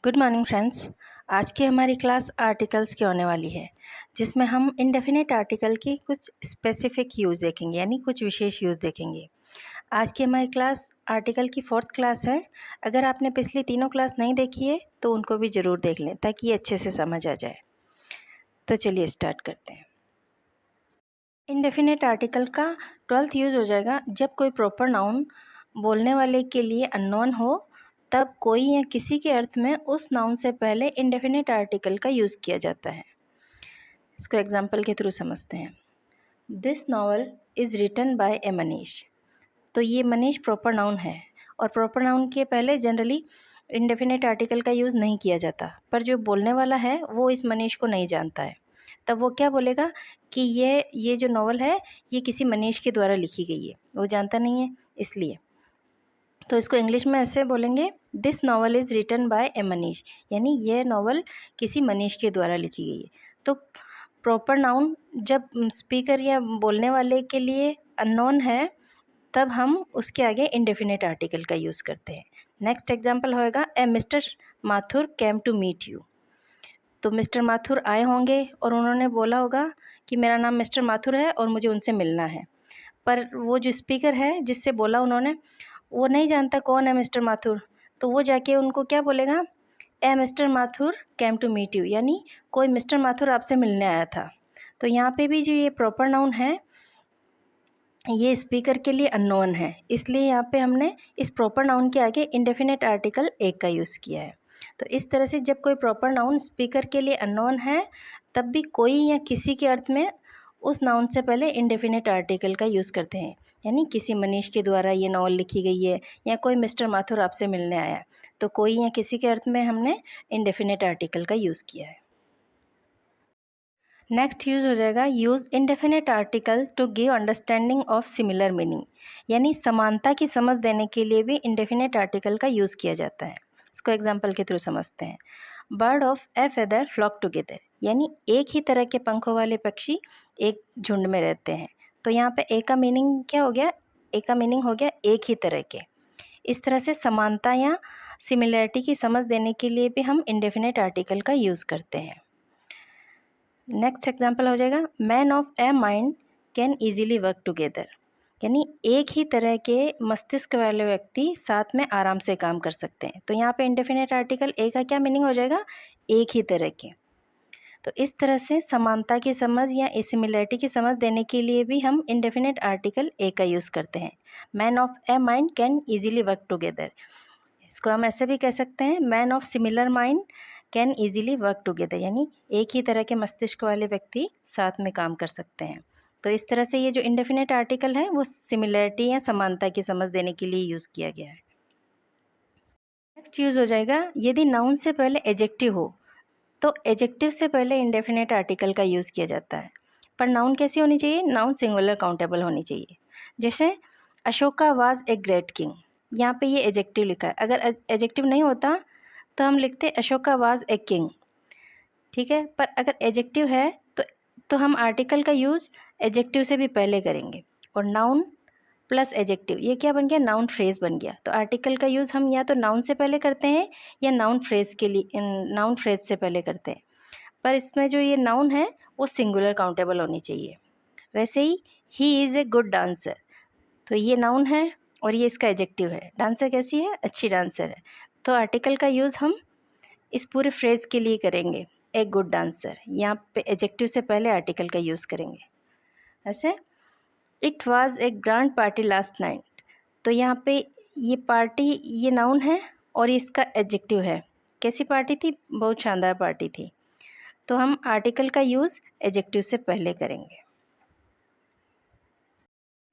Good morning friends. आज की हमारी क्लास आर्टिकल्स की होने वाली है, जिसमें हम इंडेफिनिट आर्टिकल की कुछ स्पेसिफिक यूज़ देखेंगे, यानी कुछ विशेष यूज़ देखेंगे। आज की हमारी क्लास आर्टिकल की 4th क्लास है। अगर आपने पिछली तीनों क्लास नहीं देखी है तो उनको भी ज़रूर देख लें ताकि ये अच्छे से समझ आ जाए। तो चलिए स्टार्ट करते हैं। इंडेफिनिट आर्टिकल का 12th यूज़ हो जाएगा जब कोई प्रॉपर नाउन बोलने वाले के लिए अननोन हो, तब कोई या किसी के अर्थ में उस नाउन से पहले इंडेफिनिट आर्टिकल का यूज़ किया जाता है। इसको एग्जांपल के थ्रू समझते हैं। This novel is written by a Manish. तो ये मनीष प्रॉपर नाउन है और प्रॉपर नाउन के पहले जनरली इंडेफिनिट आर्टिकल का यूज़ नहीं किया जाता, पर जो बोलने वाला है वो इस मनीष को नहीं जानता है, तब वो क्या बोलेगा कि ये जो नॉवल है ये किसी मनीष के द्वारा लिखी गई है। वो जानता नहीं है इसलिए। तो इसको इंग्लिश में ऐसे बोलेंगे, this novel is written by a Manish, यानी ये नॉवल किसी मनीष के द्वारा लिखी गई है। तो प्रॉपर नाउन जब स्पीकर या बोलने वाले के लिए अननोन है, तब हम उसके आगे इंडेफिनिट आर्टिकल का यूज़ करते हैं। नेक्स्ट एग्जांपल होएगा, a mister Mathur came to meet you. तो मिस्टर माथुर आए होंगे और उन्होंने बोला होगा कि मेरा नाम मिस्टर माथुर है और मुझे उनसे मिलना है, पर वो जो स्पीकर है जिससे बोला उन्होंने, वो नहीं जानता कौन है मिस्टर माथुर। तो वो जाके उनको क्या बोलेगा, a mister Mathur came to meet you, यानी कोई मिस्टर माथुर आपसे मिलने आया था। तो यहाँ पे भी जो ये प्रॉपर नाउन है ये स्पीकर के लिए अननोन है, इसलिए यहाँ पे हमने इस प्रॉपर नाउन के आगे इंडेफिनिट आर्टिकल एक का यूज़ किया है। तो इस तरह से जब कोई प्रॉपर नाउन स्पीकर के लिए अननोन है, तब भी कोई या किसी के अर्थ में उस नाउन से पहले इंडेफिनिट आर्टिकल का यूज़ करते हैं, यानी किसी मनीष के द्वारा ये नॉवल लिखी गई है या कोई मिस्टर माथुर आपसे मिलने आया, तो कोई या किसी के अर्थ में हमने इंडेफिनिट आर्टिकल का यूज़ किया है। नेक्स्ट यूज़ हो जाएगा, use indefinite article to give understanding of similar meaning, यानी समानता की समझ देने के लिए भी इंडेफिनिट आर्टिकल का यूज़ किया जाता है। इसको एग्जांपल के थ्रू समझते हैं। Bird of a feather flock together, यानी एक ही तरह के पंखों वाले पक्षी एक झुंड में रहते हैं। तो यहाँ पे ए का मीनिंग क्या हो गया, ए का मीनिंग हो गया एक ही तरह के। इस तरह से समानता या सिमिलैरिटी की समझ देने के लिए भी हम इंडेफिनिट आर्टिकल का यूज़ करते हैं। नेक्स्ट एग्जांपल हो जाएगा, man of a mind can easily work together, यानी एक ही तरह के मस्तिष्क वाले व्यक्ति साथ में आराम से काम कर सकते हैं। तो यहाँ पे इंडेफिनिट आर्टिकल ए का क्या मीनिंग हो जाएगा, एक ही तरह के। तो इस तरह से समानता की समझ या सिमिलैरिटी की समझ देने के लिए भी हम इंडेफिनिट आर्टिकल ए का यूज़ करते हैं। Man of a mind can easily work together, इसको हम ऐसे भी कह सकते हैं, man of similar mind can easily work together, यानी एक ही तरह के मस्तिष्क वाले व्यक्ति साथ में काम कर सकते हैं। तो इस तरह से ये जो इंडेफिनिट आर्टिकल है वो सिमिलैरिटी या समानता की समझ देने के लिए यूज़ किया गया है। नेक्स्ट यूज़ हो जाएगा, यदि नाउन से पहले एजेक्टिव हो तो एजेक्टिव से पहले इंडेफिनिट आर्टिकल का यूज़ किया जाता है। पर नाउन कैसी होनी चाहिए, नाउन सिंगुलर काउंटेबल होनी चाहिए। जैसे Ashoka was a great king, यहाँ पे ये एजेक्टिव लिखा है, अगर एजेक्टिव नहीं होता तो हम लिखते अशोका वाज ए किंग, ठीक है। पर अगर एजेक्टिव है तो हम आर्टिकल का यूज़ एजेक्टिव से भी पहले करेंगे, और नाउन प्लस एजेक्टिव ये क्या बन गया, नाउन फ्रेज बन गया। तो आर्टिकल का यूज़ हम या तो नाउन से पहले करते हैं या नाउन फ्रेज के लिए नाउन फ्रेज से पहले करते हैं। पर इसमें जो ये नाउन है वो सिंगुलर काउंटेबल होनी चाहिए। वैसे he is a good dancer, तो ये नाउन है और ये इसका एजेक्टिव है। डांसर कैसी है, अच्छी डांसर है। तो आर्टिकल का यूज़ हम इस पूरे फ्रेज़ के लिए करेंगे, ए गुड डांसर, यहाँ पे एजेक्टिव से पहले आर्टिकल का यूज़ करेंगे। ऐसे it was a grand party last night, तो यहाँ पे ये पार्टी ये नाउन है और इसका एडजेक्टिव है। कैसी पार्टी थी, बहुत शानदार पार्टी थी। तो हम आर्टिकल का यूज़ एडजेक्टिव से पहले करेंगे।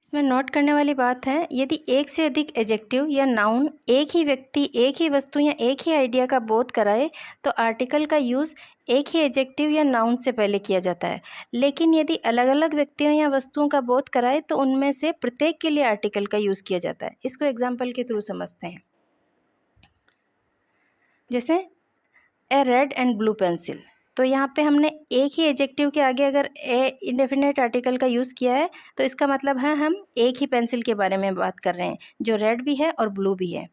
इसमें नोट करने वाली बात है, यदि एक से अधिक एडजेक्टिव या नाउन एक ही व्यक्ति, एक ही वस्तु या एक ही आइडिया का बोध कराए तो आर्टिकल का यूज़ एक ही एडजेक्टिव या नाउन से पहले किया जाता है। लेकिन यदि अलग अलग व्यक्तियों या वस्तुओं का बोध कराए तो उनमें से प्रत्येक के लिए आर्टिकल का यूज़ किया जाता है। इसको एग्जाम्पल के थ्रू समझते हैं। जैसे a red and blue pencil, तो यहाँ पे हमने एक ही एडजेक्टिव के आगे अगर ए इंडेफिनिट आर्टिकल का यूज़ किया है तो इसका मतलब है हम एक ही पेंसिल के बारे में बात कर रहे हैं जो रेड भी है और ब्लू भी है।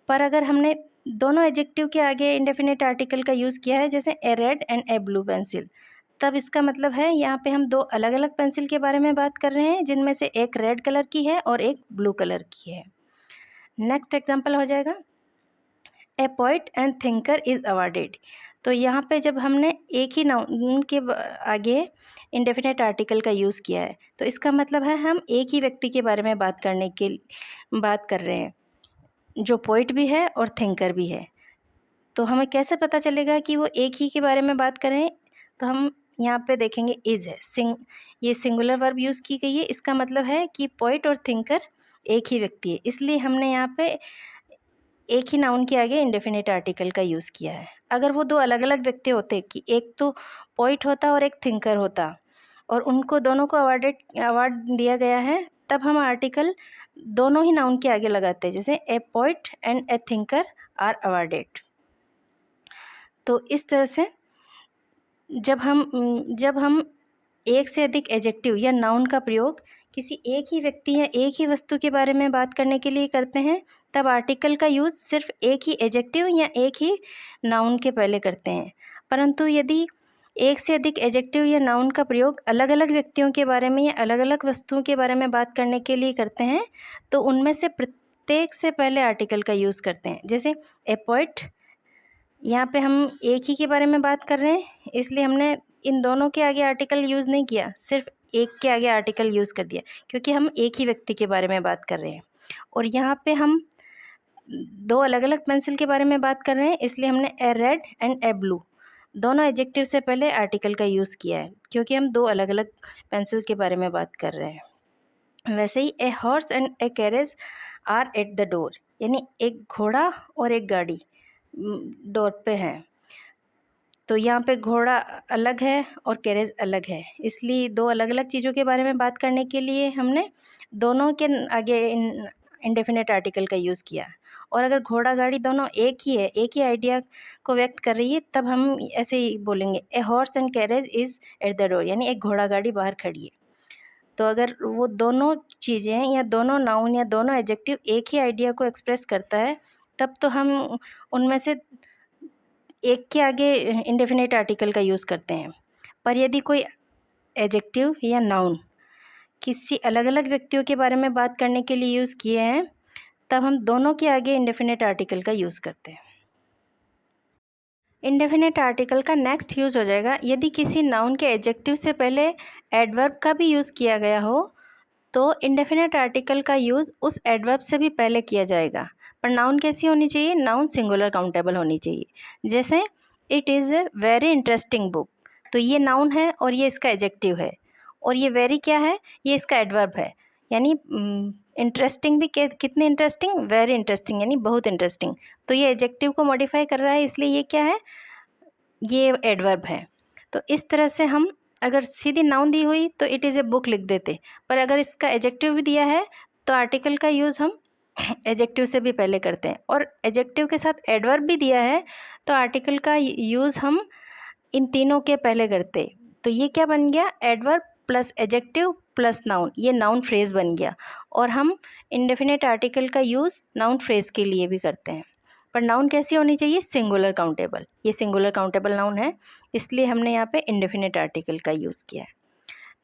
पर अगर हमने दोनों एडजेक्टिव के आगे इंडेफिनिट आर्टिकल का यूज़ किया है, जैसे a red and a blue pencil. तब इसका मतलब है यहाँ पे हम दो अलग अलग पेंसिल के बारे में बात कर रहे हैं, जिनमें से एक रेड कलर की है और एक ब्लू कलर की है। नेक्स्ट एग्जाम्पल हो जाएगा, ए poet and thinker is awarded. तो यहाँ पे जब हमने एक ही नाउन के आगे इंडेफिनिट आर्टिकल का यूज़ किया है, तो इसका मतलब है हम एक ही व्यक्ति के बारे में बात कर रहे हैं, जो पोइट भी है और थिंकर भी है। तो हमें कैसे पता चलेगा कि वो एक ही के बारे में बात कर रहे हैं? तो हम यहाँ पे देखेंगे इज़ है, ये सिंगुलर वर्ब यूज़ की गई है। इसका मतलब है कि पोइट और थिंकर एक ही व्यक्ति है, इसलिए हमने यहाँ पे एक ही नाउन के आगे इंडेफिनिट आर्टिकल का यूज़ किया है। अगर वो दो अलग अलग व्यक्ति होते, कि एक तो पोइट होता और एक थिंकर होता, और उनको दोनों को अवार्ड दिया गया है, तब हम आर्टिकल दोनों ही नाउन के आगे लगाते हैं, जैसे a poet and a thinker are awarded. तो इस तरह से जब हम एक से अधिक एडजेक्टिव या नाउन का प्रयोग किसी एक ही व्यक्ति या एक ही वस्तु के बारे में बात करने के लिए करते हैं, तब आर्टिकल का यूज़ सिर्फ एक ही एडजेक्टिव या एक ही नाउन के पहले करते हैं। परंतु यदि एक से अधिक एडजेक्टिव या नाउन का प्रयोग अलग अलग व्यक्तियों के बारे में या अलग अलग वस्तुओं के बारे में बात करने के लिए करते हैं, तो उनमें से प्रत्येक से पहले आर्टिकल का यूज़ करते हैं। जैसे ए पोइट, यहाँ पे हम एक ही के बारे में बात कर रहे हैं, इसलिए हमने इन दोनों के आगे आर्टिकल यूज़ नहीं किया, सिर्फ एक के आगे आर्टिकल यूज़ कर दिया, क्योंकि हम एक ही व्यक्ति के बारे में बात कर रहे हैं। और यहाँ पे हम दो अलग अलग पेंसिल के बारे में बात कर रहे हैं, इसलिए हमने ए रेड एंड ए ब्लू दोनों एडजेक्टिव से पहले आर्टिकल का यूज़ किया है, क्योंकि हम दो अलग अलग पेंसिल के बारे में बात कर रहे हैं। वैसे ही a horse and a carriage are at the door, यानी एक घोड़ा और एक गाड़ी डोर पे है। तो यहाँ पे घोड़ा अलग है और कैरेज अलग है, इसलिए दो अलग अलग चीज़ों के बारे में बात करने के लिए हमने दोनों के आगे इंडेफिनिट आर्टिकल का यूज़ किया। और अगर घोड़ा गाड़ी दोनों एक ही है, एक ही आइडिया को व्यक्त कर रही है, तब हम ऐसे ही बोलेंगे, a horse and carriage is at the door, यानी एक घोड़ा गाड़ी बाहर खड़ी है। तो अगर वो दोनों चीज़ें या दोनों नाउन या दोनों एडजेक्टिव एक ही आइडिया को एक्सप्रेस करता है, तब तो हम उनमें से एक के आगे इंडेफिनिट आर्टिकल का यूज़ करते हैं। पर यदि कोई एडजेक्टिव या नाउन किसी अलग अलग व्यक्तियों के बारे में बात करने के लिए यूज़ किए हैं, तब हम दोनों के आगे इंडेफिनिट आर्टिकल का यूज़ करते हैं। इंडेफिनिट आर्टिकल का नेक्स्ट यूज़ हो जाएगा, यदि किसी नाउन के एडजेक्टिव से पहले एडवर्ब का भी यूज़ किया गया हो, तो इंडेफिनिट आर्टिकल का यूज़ उस एडवर्ब से भी पहले किया जाएगा। पर नाउन कैसी होनी चाहिए? नाउन सिंगुलर काउंटेबल होनी चाहिए। जैसे it is a very interesting book, तो ये नाउन है और ये इसका एडजेक्टिव है, और ये वेरी क्या है? ये इसका एडवर्ब है। यानी इंटरेस्टिंग भी कितने इंटरेस्टिंग? वेरी इंटरेस्टिंग, यानी बहुत इंटरेस्टिंग। तो ये एडजेक्टिव को मॉडिफाई कर रहा है, इसलिए ये क्या है? ये एडवर्ब है। तो इस तरह से हम अगर सीधी नाउन दी हुई तो इट इज़ ए बुक लिख देते, पर अगर इसका एडजेक्टिव भी दिया है तो आर्टिकल का यूज़ हम एडजेक्टिव से भी पहले करते हैं, और एडजेक्टिव के साथ एडवर्ब भी दिया है तो आर्टिकल का यूज़ हम इन तीनों के पहले करते। तो ये क्या बन गया? Adverb plus adjective plus noun, ये नाउन फ्रेज़ बन गया। और हम इंडेफिनिट आर्टिकल का यूज़ नाउन फ्रेज़ के लिए भी करते हैं। पर नाउन कैसी होनी चाहिए? Singular countable. ये सिंगुलर काउंटेबल नाउन है, इसलिए हमने यहाँ पे इंडेफिनिट आर्टिकल का यूज़ किया है।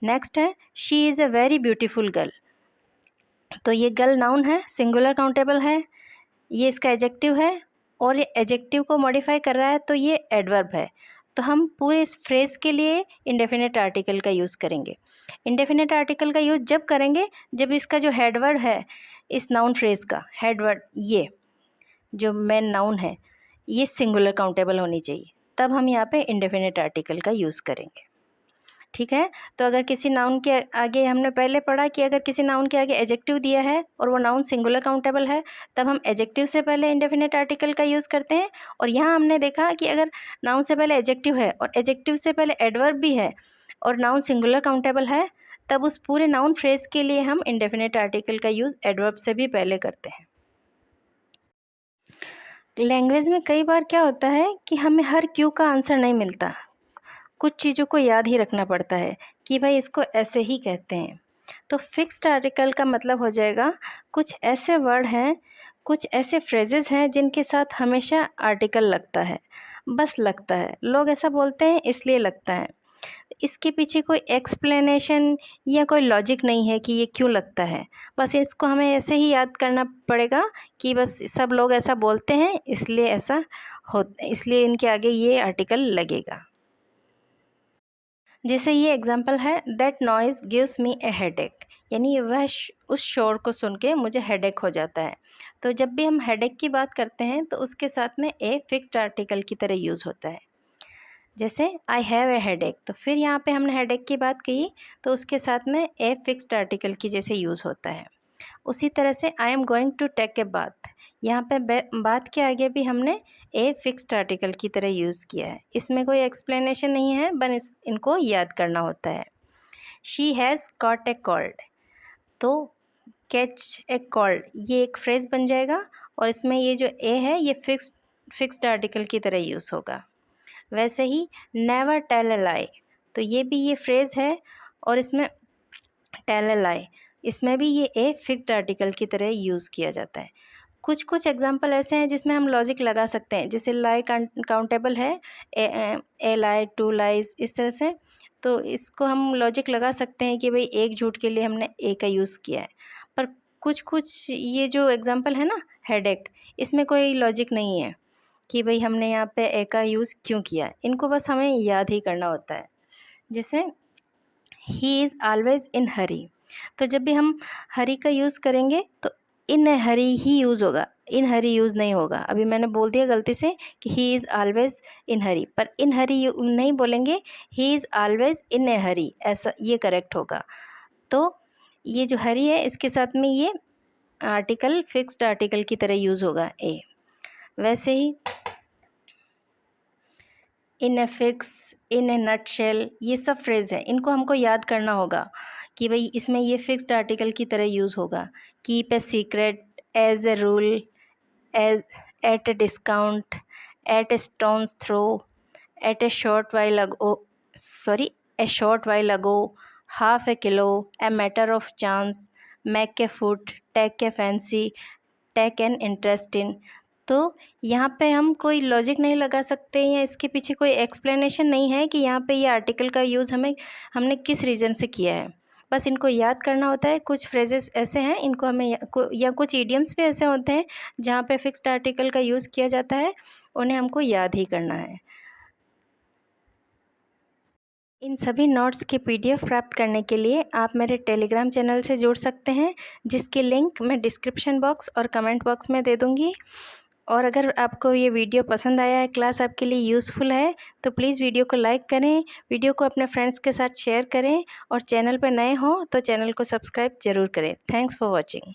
नेक्स्ट है she is a very beautiful girl. तो ये गर्ल नाउन है, सिंगुलर काउंटेबल है, ये इसका एडजेक्टिव है, और ये एडजेक्टिव को मॉडिफाई कर रहा है, तो ये एडवर्ब है। तो हम पूरे इस फ्रेज़ के लिए इंडेफिनिट आर्टिकल का यूज़ करेंगे। इंडेफिनिट आर्टिकल का यूज़ जब करेंगे जब इसका जो हेडवर्ड है, इस नाउन फ्रेज़ का हेडवर्ड, ये जो मेन नाउन है, ये सिंगुलर काउंटेबल होनी चाहिए, तब हम यहाँ पे इंडेफिनिट आर्टिकल का यूज़ करेंगे। ठीक है, तो अगर किसी नाउन के आगे, हमने पहले पढ़ा कि अगर किसी नाउन के आगे एडजेक्टिव दिया है और वो नाउन सिंगुलर काउंटेबल है, तब हम एडजेक्टिव से पहले इंडेफिनिट आर्टिकल का यूज़ करते हैं। और यहाँ हमने देखा कि अगर नाउन से पहले एडजेक्टिव है और एडजेक्टिव से पहले एडवर्ब भी है और नाउन सिंगुलर काउंटेबल है, तब उस पूरे नाउन फ्रेज़ के लिए हम इंडेफिनिट आर्टिकल का यूज़ एडवर्ब से भी पहले करते हैं। लैंग्वेज में कई बार क्या होता है कि हमें हर क्यू का आंसर नहीं मिलता, कुछ चीज़ों को याद ही रखना पड़ता है कि भाई इसको ऐसे ही कहते हैं। तो फिक्स्ड आर्टिकल का मतलब हो जाएगा कुछ ऐसे वर्ड हैं, कुछ ऐसे फ्रेजेस हैं जिनके साथ हमेशा आर्टिकल लगता है, बस लगता है, लोग ऐसा बोलते हैं इसलिए लगता है। इसके पीछे कोई एक्सप्लेनेशन या कोई लॉजिक नहीं है कि ये क्यों लगता है, बस इसको हमें ऐसे ही याद करना पड़ेगा कि बस सब लोग ऐसा बोलते हैं इसलिए ऐसा हो, इसलिए इनके आगे ये आर्टिकल लगेगा। जैसे ये एग्जांपल है, that noise gives me A headache, यानी वह उस शोर को सुन के मुझे हेडेक हो जाता है। तो जब भी हम हेडेक की बात करते हैं तो उसके साथ में ए फिक्स्ड आर्टिकल की तरह यूज़ होता है। जैसे आई हैव ए हेडेक, तो फिर यहाँ पे हमने हेडेक की बात की तो उसके साथ में ए फिक्स्ड आर्टिकल की जैसे यूज़ होता है। उसी तरह से I am going to take a bath, यहाँ पे बात के आगे भी हमने ए फिक्स्ड आर्टिकल की तरह यूज़ किया है। इसमें कोई एक्सप्लेनेशन नहीं है, बस इनको याद करना होता है। She has caught a cold, तो कैच ए कोल्ड ये एक फ्रेज़ बन जाएगा और इसमें ये जो ए है ये फिक्स्ड आर्टिकल की तरह यूज़ होगा। वैसे ही नेवर टेल अ लाई, तो ये भी ये फ्रेज़ है और इसमें टेल अ लाई, इसमें भी ये ए फिक्स्ड आर्टिकल की तरह यूज़ किया जाता है। कुछ कुछ एग्जांपल ऐसे हैं जिसमें हम लॉजिक लगा सकते हैं, जैसे लाई काउंटेबल है, ए लाई, टू लाइज, इस तरह से। तो इसको हम लॉजिक लगा सकते हैं कि भाई एक झूठ के लिए हमने ए का यूज़ किया है। पर कुछ कुछ ये जो एग्जांपल है ना, हेडेक, इसमें कोई लॉजिक नहीं है कि भाई हमने यहाँ पे ए का यूज़ क्यों किया है। इनको बस हमें याद ही करना होता है। जैसे ही इज़ ऑलवेज इन हरी, तो जब भी हम हरी का यूज़ करेंगे तो इन हरी ही यूज़ होगा, इन हरी यूज़ नहीं होगा। अभी मैंने बोल दिया गलती से कि ही इज़ ऑलवेज इन हरी, पर इन हरी नहीं बोलेंगे, ही इज़ ऑलवेज इन ए हरी, ऐसा ये करेक्ट होगा। तो ये जो हरी है इसके साथ में ये आर्टिकल फिक्स्ड आर्टिकल की तरह यूज़ होगा ए। वैसे ही इन a fix, in A nutshell, ये सब फ्रेज़ हैं, इनको हमको याद करना होगा कि भाई इसमें ये फिक्स्ड आर्टिकल की तरह यूज़ होगा। Keep a secret, as a rule, as, at a discount, at a stone's throw, at a short while ago, sorry, a short while ago, half a kilo, a matter of chance, make a foot, take a fancy, take an interest in. तो यहाँ पे हम कोई logic नहीं लगा सकते या इसके पीछे कोई एक्सप्लेनेशन नहीं है कि यहाँ पे ये आर्टिकल का यूज़ हमने किस रीज़न से किया है। बस इनको याद करना होता है। कुछ फ्रेजेस ऐसे हैं इनको हमें या कुछ इडियम्स भी ऐसे होते हैं जहाँ पे फिक्स्ड आर्टिकल का यूज़ किया जाता है, उन्हें हमको याद ही करना है। इन सभी नोट्स के पीडीएफ प्राप्त करने के लिए आप मेरे टेलीग्राम चैनल से जुड़ सकते हैं, जिसकी लिंक मैं डिस्क्रिप्शन बॉक्स और कमेंट बॉक्स में दे दूँगी। और अगर आपको ये वीडियो पसंद आया है, क्लास आपके लिए यूज़फुल है, तो प्लीज़ वीडियो को लाइक करें, वीडियो को अपने फ्रेंड्स के साथ शेयर करें और चैनल पर नए हों तो चैनल को सब्सक्राइब ज़रूर करें। Thanks for watching.